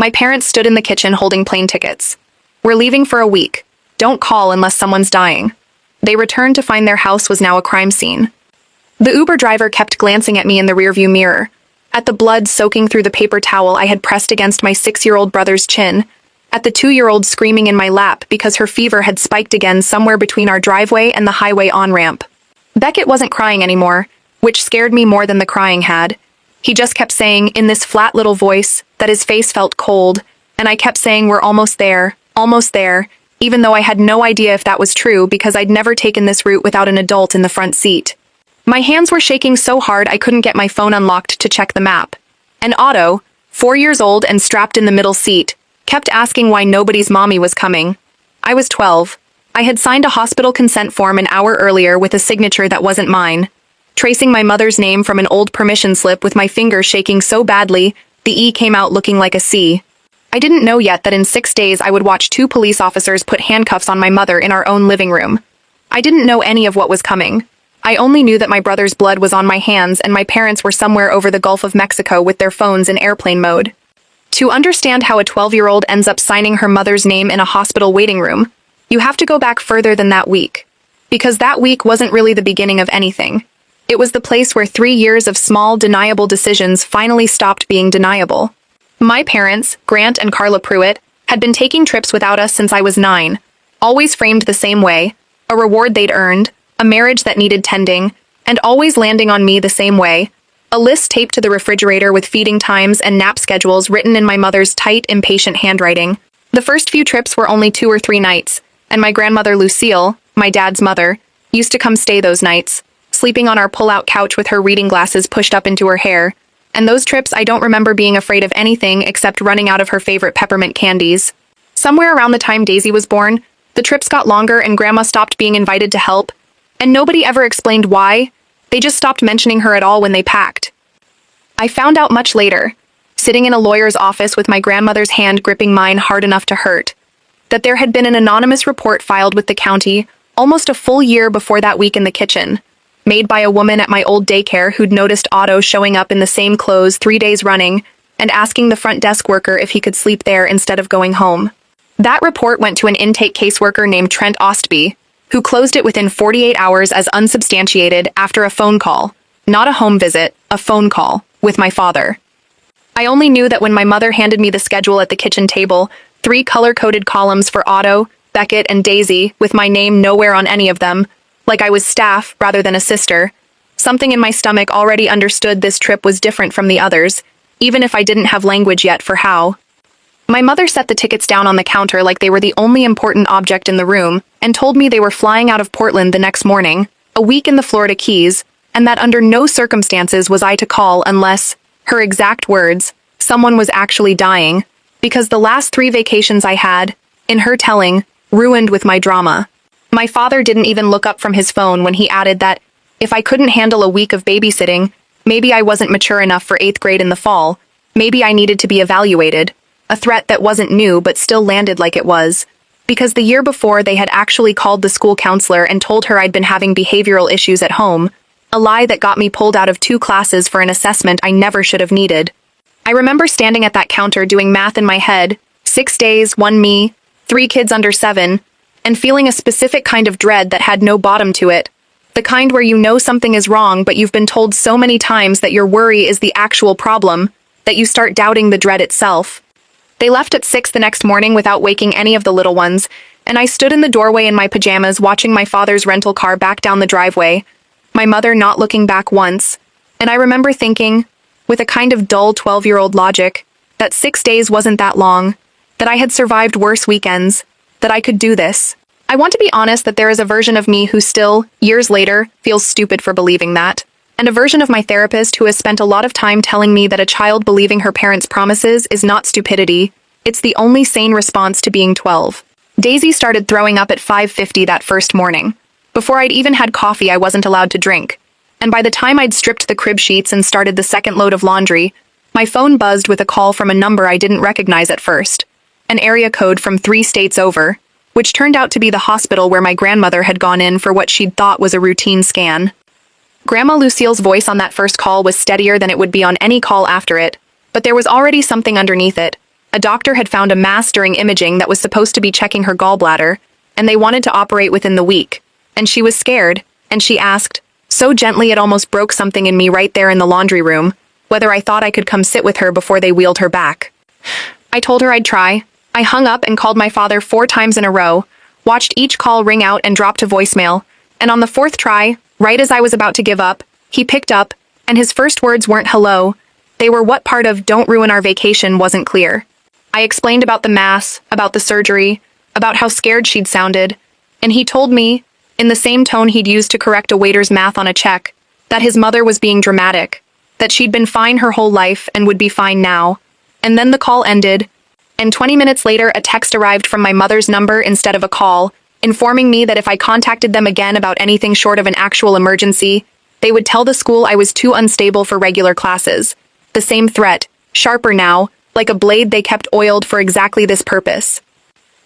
My parents stood in the kitchen holding plane tickets. "We're leaving for a week. Don't call unless someone's dying." They returned to find their house was now a crime scene. The Uber driver kept glancing at me in the rearview mirror, at the blood soaking through the paper towel I had pressed against my 6-year-old brother's chin, at the 2-year-old screaming in my lap because her fever had spiked again somewhere between our driveway and the highway on-ramp. Beckett wasn't crying anymore, which scared me more than the crying had. He just kept saying, in this flat little voice, that his face felt cold, and I kept saying we're almost there, even though I had no idea if that was true because I'd never taken this route without an adult in the front seat. My hands were shaking so hard I couldn't get my phone unlocked to check the map. And Otto, 4 years old and strapped in the middle seat, kept asking why nobody's mommy was coming. I was 12. I had signed a hospital consent form an hour earlier with a signature that wasn't mine, tracing my mother's name from an old permission slip with my fingers shaking so badly, the E came out looking like a C. I didn't know yet that in 6 days I would watch 2 police officers put handcuffs on my mother in our own living room. I didn't know any of what was coming. I only knew that my brother's blood was on my hands and my parents were somewhere over the Gulf of Mexico with their phones in airplane mode. To understand how a 12-year-old ends up signing her mother's name in a hospital waiting room, you have to go back further than that week. Because that week wasn't really the beginning of anything. It was the place where 3 years of small, deniable decisions finally stopped being deniable. My parents, Grant and Carla Pruitt, had been taking trips without us since I was 9, always framed the same way, a reward they'd earned, a marriage that needed tending, and always landing on me the same way, a list taped to the refrigerator with feeding times and nap schedules written in my mother's tight, impatient handwriting. The first few trips were only 2 or 3 nights, and my grandmother Lucille, my dad's mother, used to come stay those nights, sleeping on our pull-out couch with her reading glasses pushed up into her hair. And those trips I don't remember being afraid of anything except running out of her favorite peppermint candies. Somewhere around the time Daisy was born, the trips got longer and Grandma stopped being invited to help, and nobody ever explained why. They just stopped mentioning her at all when they packed. I found out much later, sitting in a lawyer's office with my grandmother's hand gripping mine hard enough to hurt, that there had been an anonymous report filed with the county almost a full year before that week in the kitchen, made by a woman at my old daycare who'd noticed Otto showing up in the same clothes 3 days running and asking the front desk worker if he could sleep there instead of going home. That report went to an intake caseworker named Trent Ostby, who closed it within 48 hours as unsubstantiated after a phone call, not a home visit, a phone call, with my father. I only knew that when my mother handed me the schedule at the kitchen table, 3 color-coded columns for Otto, Beckett, and Daisy, with my name nowhere on any of them, like I was staff rather than a sister. Something in my stomach already understood this trip was different from the others, even if I didn't have language yet for how. My mother set the tickets down on the counter like they were the only important object in the room and told me they were flying out of Portland the next morning, a week in the Florida Keys, and that under no circumstances was I to call unless, her exact words, someone was actually dying, because the last 3 vacations I had, in her telling, ruined with my drama. My father didn't even look up from his phone when he added that, if I couldn't handle a week of babysitting, maybe I wasn't mature enough for 8th grade in the fall, maybe I needed to be evaluated, a threat that wasn't new but still landed like it was, because the year before they had actually called the school counselor and told her I'd been having behavioral issues at home, a lie that got me pulled out of 2 classes for an assessment I never should have needed. I remember standing at that counter doing math in my head, 6 days, 1 me, 3 kids under 7, and feeling a specific kind of dread that had no bottom to it, the kind where you know something is wrong but you've been told so many times that your worry is the actual problem, that you start doubting the dread itself. They left at 6 the next morning without waking any of the little ones, and I stood in the doorway in my pajamas watching my father's rental car back down the driveway, my mother not looking back once, and I remember thinking, with a kind of dull 12-year-old logic, that 6 days wasn't that long, that I had survived worse weekends, that I could do this. I want to be honest that there is a version of me who still, years later, feels stupid for believing that, and a version of my therapist who has spent a lot of time telling me that a child believing her parents' promises is not stupidity, it's the only sane response to being 12. Daisy started throwing up at 5:50 that first morning. Before I'd even had coffee, I wasn't allowed to drink, and by the time I'd stripped the crib sheets and started the second load of laundry, my phone buzzed with a call from a number I didn't recognize at first, an area code from 3 states over, which turned out to be the hospital where my grandmother had gone in for what she'd thought was a routine scan. Grandma Lucille's voice on that first call was steadier than it would be on any call after it, but there was already something underneath it, A doctor had found a mass during imaging that was supposed to be checking her gallbladder, and they wanted to operate within the week. And she was scared, and she asked, so gently it almost broke something in me right there in the laundry room, whether I thought I could come sit with her before they wheeled her back. I told her I'd try. I hung up and called my father 4 times in a row, watched each call ring out and drop to voicemail, and on the 4th try, right as I was about to give up, he picked up, and his first words weren't hello. They were what part of "don't ruin our vacation" wasn't clear. I explained about the mass, about the surgery, about how scared she'd sounded, and he told me, in the same tone he'd used to correct a waiter's math on a check, that his mother was being dramatic, that she'd been fine her whole life and would be fine now. And then the call ended, and 20 minutes later a text arrived from my mother's number instead of a call, informing me that if I contacted them again about anything short of an actual emergency, they would tell the school I was too unstable for regular classes. The same threat, sharper now, like a blade they kept oiled for exactly this purpose.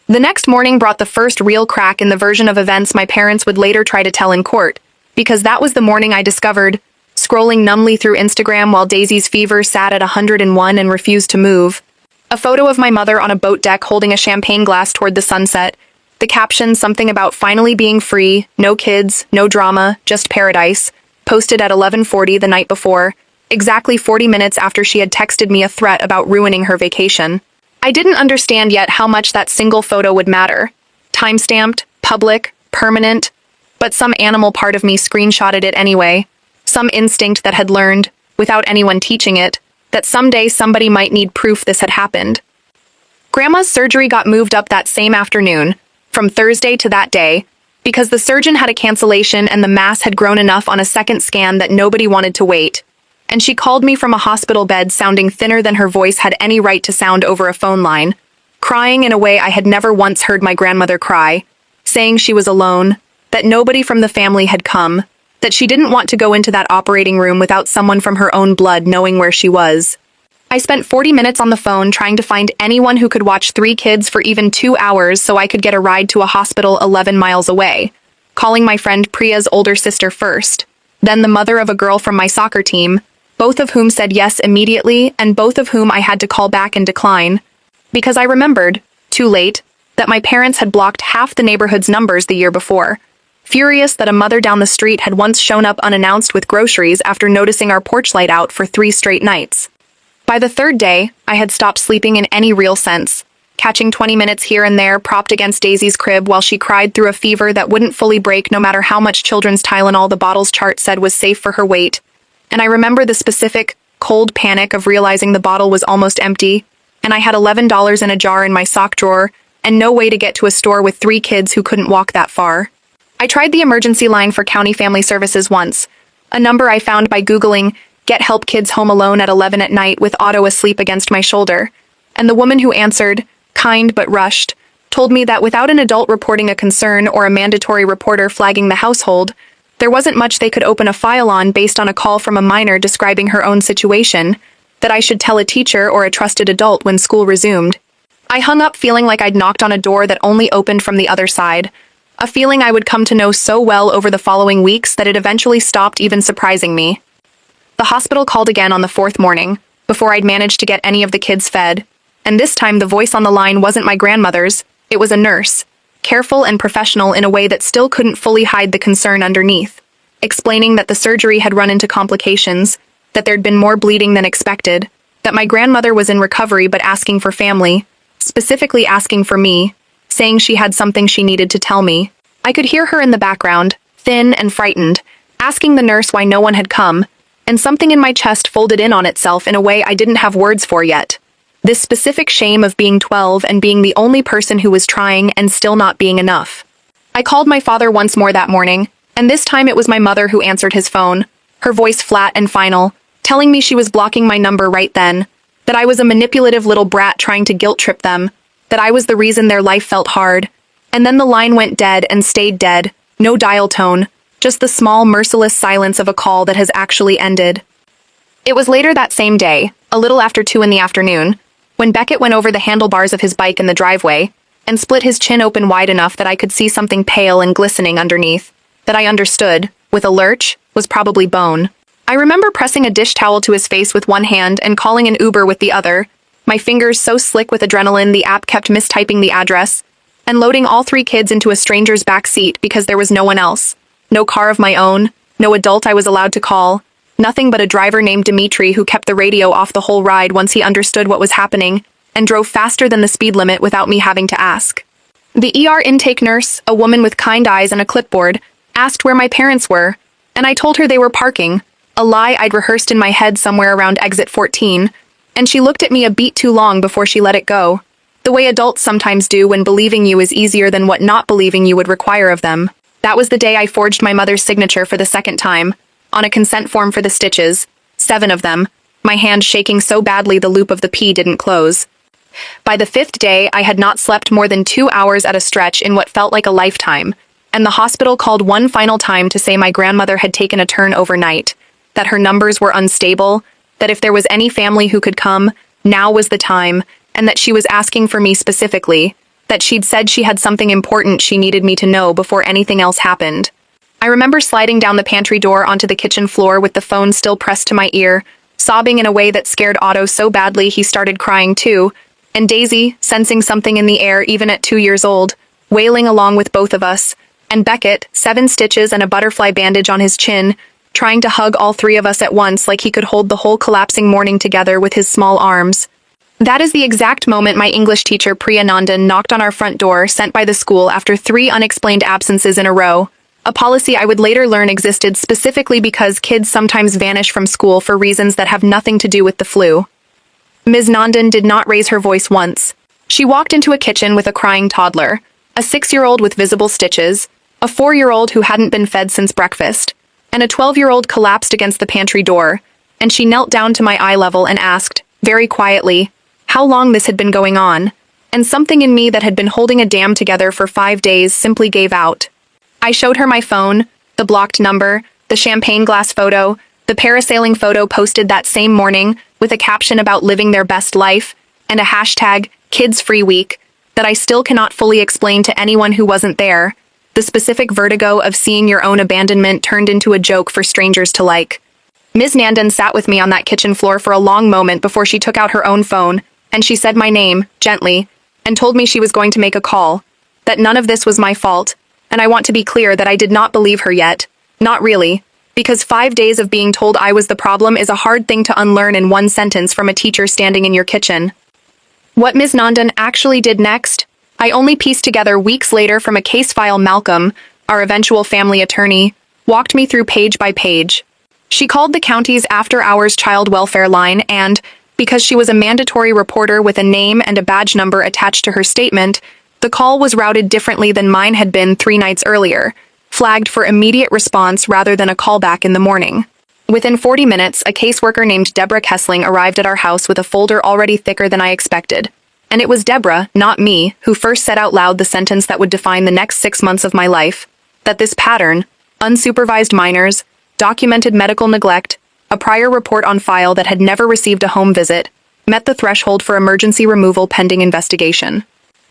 The next morning brought the first real crack in the version of events my parents would later try to tell in court, because that was the morning I discovered, scrolling numbly through Instagram while Daisy's fever sat at 101 and refused to move, a photo of my mother on a boat deck holding a champagne glass toward the sunset, the caption something about finally being free, no kids, no drama, just paradise, posted at 11:40 the night before, exactly 40 minutes after she had texted me a threat about ruining her vacation. I didn't understand yet how much that single photo would matter. Time-stamped, public, permanent, but some animal part of me screenshotted it anyway. Some instinct that had learned, without anyone teaching it, that someday somebody might need proof this had happened. Grandma's surgery got moved up that same afternoon, from Thursday to that day, because the surgeon had a cancellation and the mass had grown enough on a second scan that nobody wanted to wait. And she called me from a hospital bed sounding thinner than her voice had any right to sound over a phone line, crying in a way I had never once heard my grandmother cry, saying she was alone, that nobody from the family had come, that she didn't want to go into that operating room without someone from her own blood knowing where she was. I spent 40 minutes on the phone trying to find anyone who could watch 3 kids for even 2 hours so I could get a ride to a hospital 11 miles away, calling my friend Priya's older sister first, then the mother of a girl from my soccer team, both of whom said yes immediately and both of whom I had to call back and decline, because I remembered, too late, that my parents had blocked half the neighborhood's numbers the year before, furious that a mother down the street had once shown up unannounced with groceries after noticing our porch light out for 3 straight nights. By the 3rd day, I had stopped sleeping in any real sense, catching 20 minutes here and there propped against Daisy's crib while she cried through a fever that wouldn't fully break no matter how much children's Tylenol the bottle's chart said was safe for her weight. And I remember the specific, cold panic of realizing the bottle was almost empty, and I had $11 in a jar in my sock drawer, and no way to get to a store with 3 kids who couldn't walk that far. I tried the emergency line for County Family Services once, a number I found by Googling "Get Help Kids Home Alone at 11 at Night" with Otto asleep against my shoulder, and the woman who answered, kind but rushed, told me that without an adult reporting a concern or a mandatory reporter flagging the household, there wasn't much they could open a file on based on a call from a minor describing her own situation, that I should tell a teacher or a trusted adult when school resumed. I hung up feeling like I'd knocked on a door that only opened from the other side, a feeling I would come to know so well over the following weeks that it eventually stopped even surprising me. The hospital called again on the 4th morning, before I'd managed to get any of the kids fed, and this time the voice on the line wasn't my grandmother's, it was a nurse, careful and professional in a way that still couldn't fully hide the concern underneath, explaining that the surgery had run into complications, that there'd been more bleeding than expected, that my grandmother was in recovery but asking for family, specifically asking for me, saying she had something she needed to tell me. I could hear her in the background, thin and frightened, asking the nurse why no one had come, and something in my chest folded in on itself in a way I didn't have words for yet. This specific shame of being 12 and being the only person who was trying and still not being enough. I called my father once more that morning, and this time it was my mother who answered his phone, her voice flat and final, telling me she was blocking my number right then, that I was a manipulative little brat trying to guilt-trip them, that I was the reason their life felt hard. And then the line went dead and stayed dead, no dial tone, just the small, merciless silence of a call that has actually ended. It was later that same day, a little after 2 in the afternoon, when Beckett went over the handlebars of his bike in the driveway and split his chin open wide enough that I could see something pale and glistening underneath, that I understood, with a lurch, was probably bone. I remember pressing a dish towel to his face with one hand and calling an Uber with the other, my fingers so slick with adrenaline the app kept mistyping the address, and loading all three kids into a stranger's back seat because there was no one else. No car of my own, no adult I was allowed to call, nothing but a driver named Dimitri who kept the radio off the whole ride once he understood what was happening, and drove faster than the speed limit without me having to ask. The ER intake nurse, a woman with kind eyes and a clipboard, asked where my parents were, and I told her they were parking, a lie I'd rehearsed in my head somewhere around exit 14, and she looked at me a beat too long before she let it go, the way adults sometimes do when believing you is easier than what not believing you would require of them. That was the day I forged my mother's signature for the second time, on a consent form for the stitches, 7 of them, my hand shaking so badly the loop of the P didn't close. By the 5th day, I had not slept more than 2 hours at a stretch in what felt like a lifetime, and the hospital called one final time to say my grandmother had taken a turn overnight, that her numbers were unstable, that if there was any family who could come, now was the time, and that she was asking for me specifically, that she'd said she had something important she needed me to know before anything else happened. I remember sliding down the pantry door onto the kitchen floor with the phone still pressed to my ear, sobbing in a way that scared Otto so badly he started crying too, and Daisy, sensing something in the air even at 2 years old, wailing along with both of us, and Beckett, 7 stitches and a butterfly bandage on his chin, trying to hug all 3 of us at once like he could hold the whole collapsing morning together with his small arms. That is the exact moment my English teacher Priya Nandan knocked on our front door, sent by the school after 3 unexplained absences in a row, a policy I would later learn existed specifically because kids sometimes vanish from school for reasons that have nothing to do with the flu. Ms. Nandan did not raise her voice once. She walked into a kitchen with a crying toddler, a 6-year-old with visible stitches, a 4-year-old who hadn't been fed since breakfast, and a 12-year-old collapsed against the pantry door, and she knelt down to my eye level and asked, very quietly, how long this had been going on, and something in me that had been holding a dam together for 5 days simply gave out. I showed her my phone, the blocked number, the champagne glass photo, the parasailing photo posted that same morning with a caption about living their best life, and a hashtag, Kids Free Week, that I still cannot fully explain to anyone who wasn't there, the specific vertigo of seeing your own abandonment turned into a joke for strangers to like. Ms. Nandan sat with me on that kitchen floor for a long moment before she took out her own phone, and she said my name, gently, and told me she was going to make a call, that none of this was my fault, and I want to be clear that I did not believe her yet, not really, because 5 days of being told I was the problem is a hard thing to unlearn in one sentence from a teacher standing in your kitchen. What Ms. Nandan actually did next, I only pieced together weeks later from a case file Malcolm, our eventual family attorney, walked me through page by page. She called the county's after-hours child welfare line and, because she was a mandatory reporter with a name and a badge number attached to her statement, the call was routed differently than mine had been 3 nights earlier, flagged for immediate response rather than a callback in the morning. Within 40 minutes, a caseworker named Deborah Kessling arrived at our house with a folder already thicker than I expected. And it was Deborah, not me, who first said out loud the sentence that would define the next 6 months of my life, that this pattern, unsupervised minors, documented medical neglect, a prior report on file that had never received a home visit, met the threshold for emergency removal pending investigation.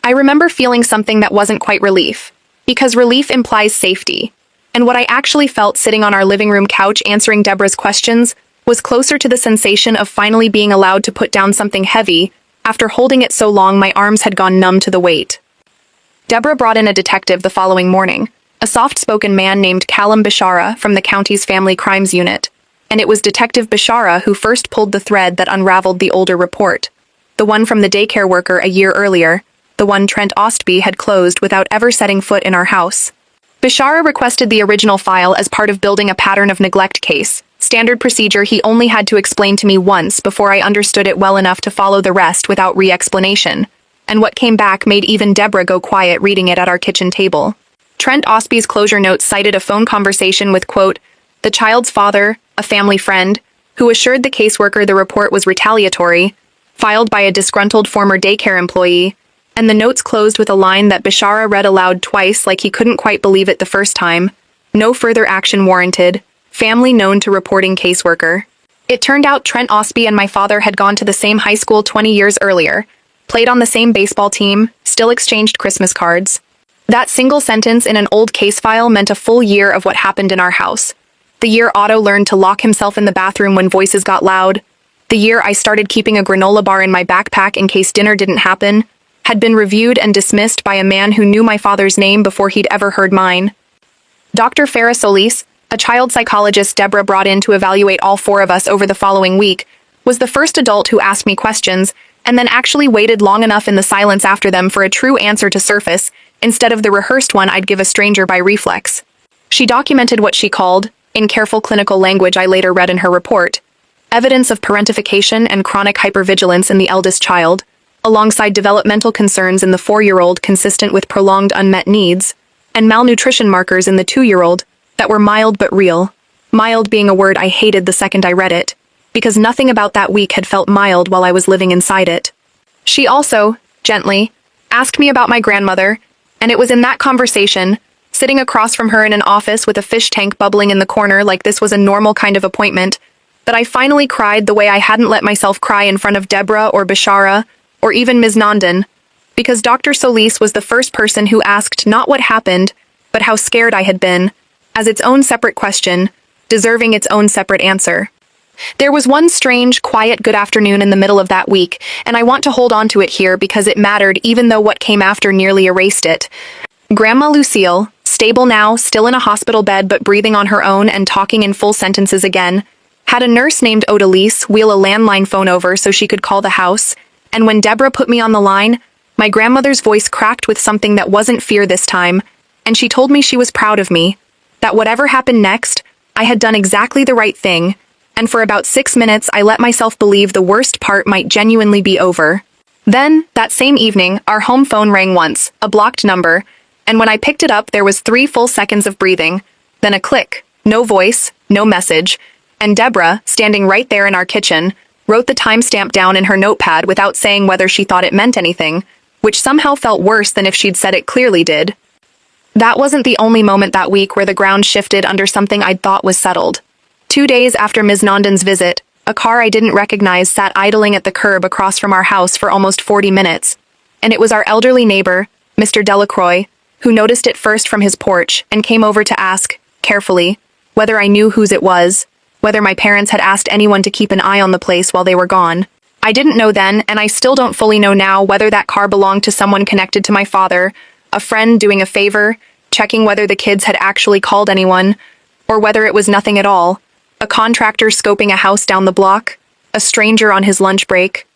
I remember feeling something that wasn't quite relief, because relief implies safety, and what I actually felt sitting on our living room couch answering Deborah's questions was closer to the sensation of finally being allowed to put down something heavy. After holding it so long, my arms had gone numb to the weight. Deborah brought in a detective the following morning, a soft-spoken man named Callum Bishara from the county's Family Crimes Unit, and it was Detective Bishara who first pulled the thread that unraveled the older report, the one from the daycare worker a year earlier, the one Trent Ostby had closed without ever setting foot in our house. Bishara requested the original file as part of building a pattern of neglect case, standard procedure he only had to explain to me once before I understood it well enough to follow the rest without re-explanation, and what came back made even Deborah go quiet reading it at our kitchen table. Trent Ostby's closure notes cited a phone conversation with, quote, the child's father, a family friend, who assured the caseworker the report was retaliatory, filed by a disgruntled former daycare employee, and the notes closed with a line that Bishara read aloud twice like he couldn't quite believe it the first time. No further action warranted. Family known to reporting caseworker. It turned out Trent Ostby and my father had gone to the same high school 20 years earlier, played on the same baseball team, still exchanged Christmas cards. That single sentence in an old case file meant a full year of what happened in our house. The year Otto learned to lock himself in the bathroom when voices got loud. the year I started keeping a granola bar in my backpack in case dinner didn't happen, had been reviewed and dismissed by a man who knew my father's name before he'd ever heard mine. Dr. Farah Solis, a child psychologist Deborah brought in to evaluate all four of us over the following week, was the first adult who asked me questions and then actually waited long enough in the silence after them for a true answer to surface, instead of the rehearsed one I'd give a stranger by reflex. She documented what she called, in careful clinical language I later read in her report, evidence of parentification and chronic hypervigilance in the eldest child, alongside developmental concerns in the 4-year-old consistent with prolonged unmet needs, and malnutrition markers in the 2-year-old that were mild but real. Mild being a word I hated the second I read it, because nothing about that week had felt mild while I was living inside it. She also, gently, asked me about my grandmother, and it was in that conversation, sitting across from her in an office with a fish tank bubbling in the corner like this was a normal kind of appointment, that I finally cried the way I hadn't let myself cry in front of Deborah or Bashara, or even Ms. Nandan, because Dr. Solis was the first person who asked not what happened, but how scared I had been, as its own separate question, deserving its own separate answer. There was one strange, quiet good afternoon in the middle of that week, and I want to hold on to it here because it mattered even though what came after nearly erased it. Grandma Lucille, stable now, still in a hospital bed but breathing on her own and talking in full sentences again, had a nurse named Odalise wheel a landline phone over so she could call the house, and when Deborah put me on the line, my grandmother's voice cracked with something that wasn't fear this time, and she told me she was proud of me, that whatever happened next, I had done exactly the right thing, and for about 6 minutes I let myself believe the worst part might genuinely be over. Then, that same evening, our home phone rang once, a blocked number, and when I picked it up there was 3 full seconds of breathing, then a click, no voice, no message, and Deborah, standing right there in our kitchen, wrote the timestamp down in her notepad without saying whether she thought it meant anything, which somehow felt worse than if she'd said it clearly did. That wasn't the only moment that week where the ground shifted under something I'd thought was settled. 2 days after Ms. Nandan's visit, a car I didn't recognize sat idling at the curb across from our house for almost 40 minutes, and it was our elderly neighbor, Mr. Delacroix, who noticed it first from his porch and came over to ask, carefully, whether I knew whose it was, whether my parents had asked anyone to keep an eye on the place while they were gone. I didn't know then, and I still don't fully know now whether that car belonged to someone connected to my father, a friend doing a favor, checking whether the kids had actually called anyone, or whether it was nothing at all, a contractor scoping a house down the block, a stranger on his lunch break.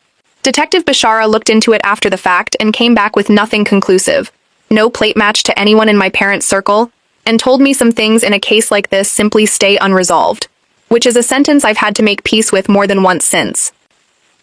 Detective Bashara looked into it after the fact and came back with nothing conclusive, no plate match to anyone in my parents' circle, and told me some things in a case like this simply stay unresolved, which is a sentence I've had to make peace with more than once since.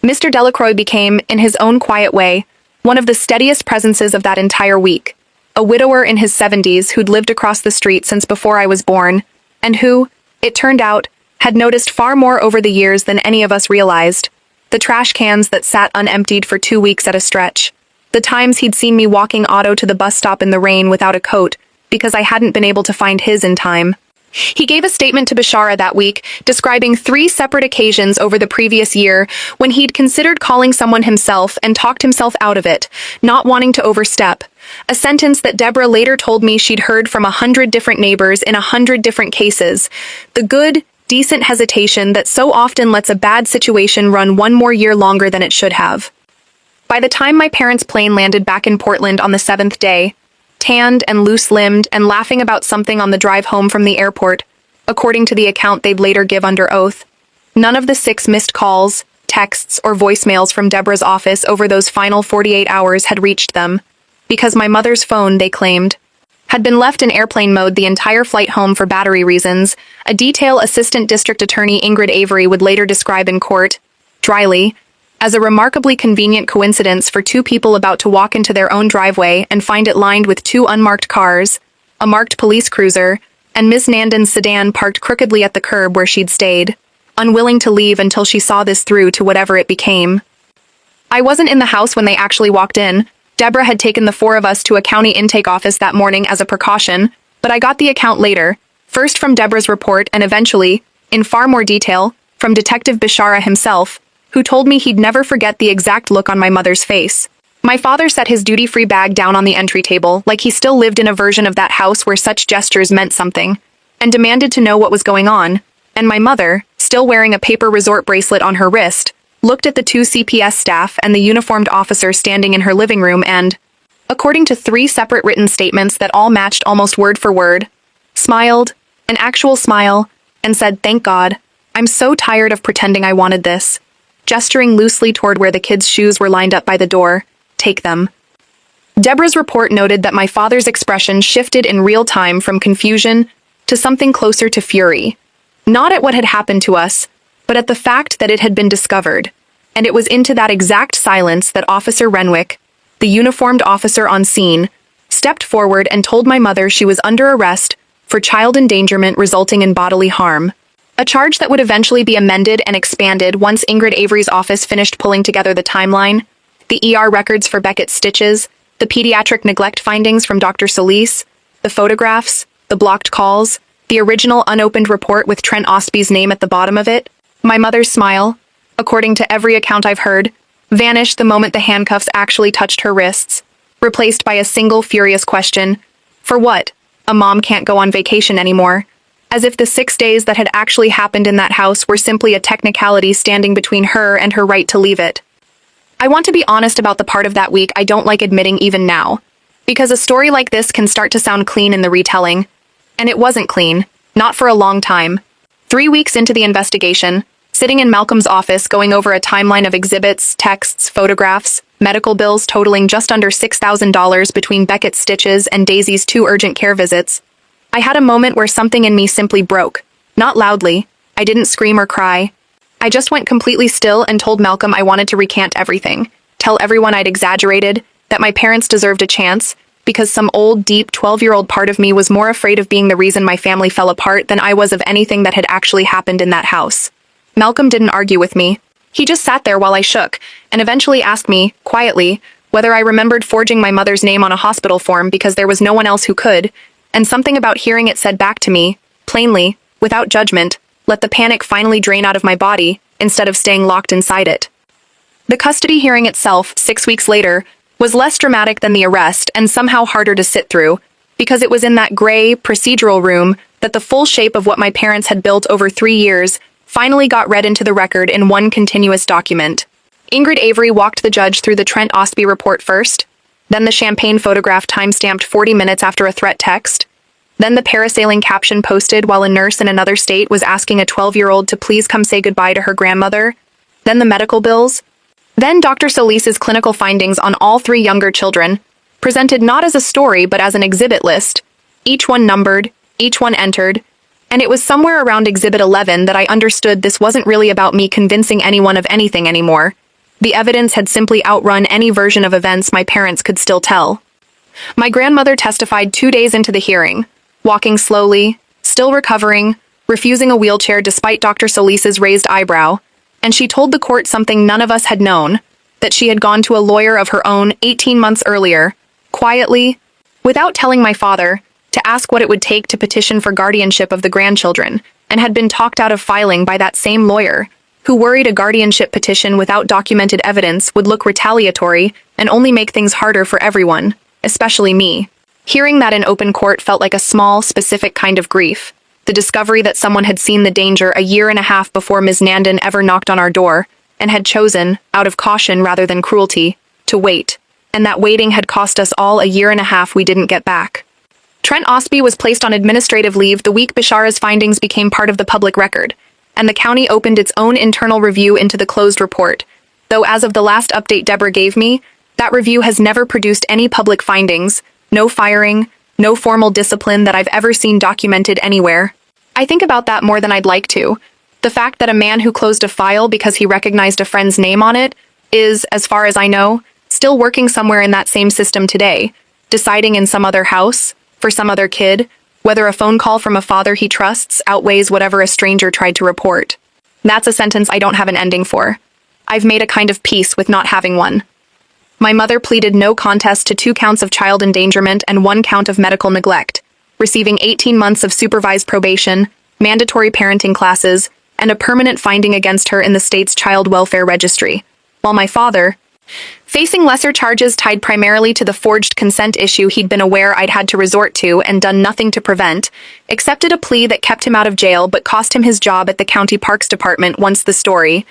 Mr. Delacroix became, in his own quiet way, one of the steadiest presences of that entire week, a widower in his 70s who'd lived across the street since before I was born, and who, it turned out, had noticed far more over the years than any of us realized. The trash cans that sat unemptied for 2 weeks at a stretch. The times he'd seen me walking Otto to the bus stop in the rain without a coat, because I hadn't been able to find his in time. He gave a statement to Bashara that week, describing 3 separate occasions over the previous year when he'd considered calling someone himself and talked himself out of it, not wanting to overstep. A sentence that Deborah later told me she'd heard from 100 different neighbors in 100 different cases. The good, decent hesitation that so often lets a bad situation run 1 more year longer than it should have. By the time my parents' plane landed back in Portland on the 7th day, tanned and loose-limbed and laughing about something on the drive home from the airport, according to the account they'd later give under oath, none of the 6 missed calls, texts, or voicemails from Deborah's office over those final 48 hours had reached them, because my mother's phone, they claimed, had been left in airplane mode the entire flight home for battery reasons, a detail Assistant District Attorney Ingrid Avery would later describe in court, dryly, as a remarkably convenient coincidence for 2 people about to walk into their own driveway and find it lined with 2 unmarked cars, a marked police cruiser, and Miss Nandan's sedan parked crookedly at the curb where she'd stayed, unwilling to leave until she saw this through to whatever it became. I wasn't in the house when they actually walked in. Deborah had taken the 4 of us to a county intake office that morning as a precaution, but I got the account later, first from Deborah's report and eventually, in far more detail, from Detective Bashara himself, who told me he'd never forget the exact look on my mother's face. My father set his duty-free bag down on the entry table like he still lived in a version of that house where such gestures meant something, and demanded to know what was going on, and my mother, still wearing a paper resort bracelet on her wrist, looked at the two CPS staff and the uniformed officer standing in her living room and, according to 3 separate written statements that all matched almost word for word, smiled, an actual smile, and said, "Thank God. I'm so tired of pretending I wanted this," gesturing loosely toward where the kids' shoes were lined up by the door. "Take them." Deborah's report noted that my father's expression shifted in real time from confusion to something closer to fury. Not at what had happened to us, but at the fact that it had been discovered. And it was into that exact silence that Officer Renwick, the uniformed officer on scene, stepped forward and told my mother she was under arrest for child endangerment resulting in bodily harm. A charge that would eventually be amended and expanded once Ingrid Avery's office finished pulling together the timeline, the ER records for Beckett's stitches, the pediatric neglect findings from Dr. Solis, the photographs, the blocked calls, the original unopened report with Trent Ostby's name at the bottom of it. My mother's smile, according to every account I've heard, vanished the moment the handcuffs actually touched her wrists, replaced by a single furious question: for what? A mom can't go on vacation anymore. As if the 6 days that had actually happened in that house were simply a technicality standing between her and her right to leave it. I want to be honest about the part of that week I don't like admitting even now, because a story like this can start to sound clean in the retelling. And it wasn't clean, not for a long time. 3 weeks into the investigation, sitting in Malcolm's office going over a timeline of exhibits, texts, photographs, medical bills totaling just under $6,000 between Beckett's stitches and Daisy's 2 urgent care visits, I had a moment where something in me simply broke. Not loudly. I didn't scream or cry. I just went completely still and told Malcolm I wanted to recant everything, tell everyone I'd exaggerated, that my parents deserved a chance, because some old, deep 12-year-old part of me was more afraid of being the reason my family fell apart than I was of anything that had actually happened in that house. Malcolm didn't argue with me. He just sat there while I shook, and eventually asked me, quietly, whether I remembered forging my mother's name on a hospital form because there was no one else who could, and something about hearing it said back to me, plainly, without judgment, let the panic finally drain out of my body, instead of staying locked inside it. The custody hearing itself, 6 weeks later, was less dramatic than the arrest and somehow harder to sit through, because it was in that gray, procedural room that the full shape of what my parents had built over 3 years finally got read into the record in one continuous document. Ingrid Avery walked the judge through the Trent Ostby report first, then the champagne photograph time-stamped 40 minutes after a threat text, then the parasailing caption posted while a nurse in another state was asking a 12-year-old to please come say goodbye to her grandmother, then the medical bills, then Dr. Solis's clinical findings on all 3 younger children, presented not as a story but as an exhibit list, each one numbered, each one entered, and it was somewhere around Exhibit 11 that I understood this wasn't really about me convincing anyone of anything anymore. The evidence had simply outrun any version of events my parents could still tell. My grandmother testified 2 days into the hearing, walking slowly, still recovering, refusing a wheelchair despite Dr. Solis's raised eyebrow, and she told the court something none of us had known, that she had gone to a lawyer of her own 18 months earlier, quietly, without telling my father, to ask what it would take to petition for guardianship of the grandchildren, and had been talked out of filing by that same lawyer, who worried a guardianship petition without documented evidence would look retaliatory and only make things harder for everyone, especially me. Hearing that in open court felt like a small, specific kind of grief. The discovery that someone had seen the danger a year and a half before Ms. Nandon ever knocked on our door, and had chosen, out of caution rather than cruelty, to wait, and that waiting had cost us all a year and a half we didn't get back. Trent Ostby was placed on administrative leave the week Bishara's findings became part of the public record, and the county opened its own internal review into the closed report, though as of the last update Deborah gave me, that review has never produced any public findings, no firing, no formal discipline that I've ever seen documented anywhere. I think about that more than I'd like to. The fact that a man who closed a file because he recognized a friend's name on it is, as far as I know, still working somewhere in that same system today, deciding in some other house, for some other kid, whether a phone call from a father he trusts outweighs whatever a stranger tried to report. That's a sentence I don't have an ending for. I've made a kind of peace with not having one. My mother pleaded no contest to 2 counts of child endangerment and 1 count of medical neglect, receiving 18 months of supervised probation, mandatory parenting classes, and a permanent finding against her in the state's child welfare registry, while my father, facing lesser charges tied primarily to the forged consent issue he'd been aware I'd had to resort to and done nothing to prevent, accepted a plea that kept him out of jail but cost him his job at the county parks department once the story,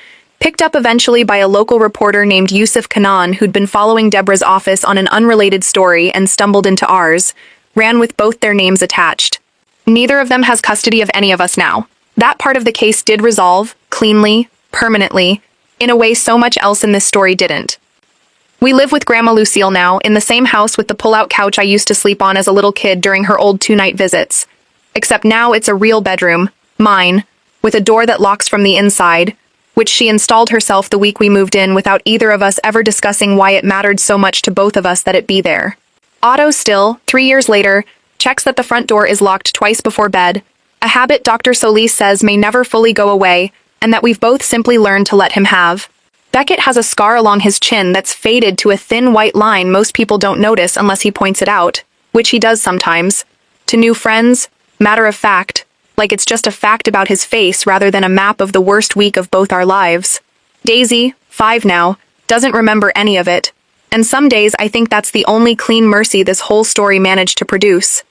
Picked up eventually by a local reporter named Yusuf Kanan who'd been following Deborah's office on an unrelated story and stumbled into ours, ran with both their names attached. Neither of them has custody of any of us now. That part of the case did resolve, cleanly, permanently, in a way so much else in this story didn't. We live with Grandma Lucille now, in the same house with the pull-out couch I used to sleep on as a little kid during her old 2-night visits. Except now it's a real bedroom, mine, with a door that locks from the inside, which she installed herself the week we moved in without either of us ever discussing why it mattered so much to both of us that it be there. Otto still, 3 years later, checks that the front door is locked twice before bed, a habit Dr. Solis says may never fully go away, and that we've both simply learned to let him have. Beckett has a scar along his chin that's faded to a thin white line most people don't notice unless he points it out, which he does sometimes. To new friends, matter of fact, like it's just a fact about his face rather than a map of the worst week of both our lives. Daisy, 5 now, doesn't remember any of it, and some days I think that's the only clean mercy this whole story managed to produce.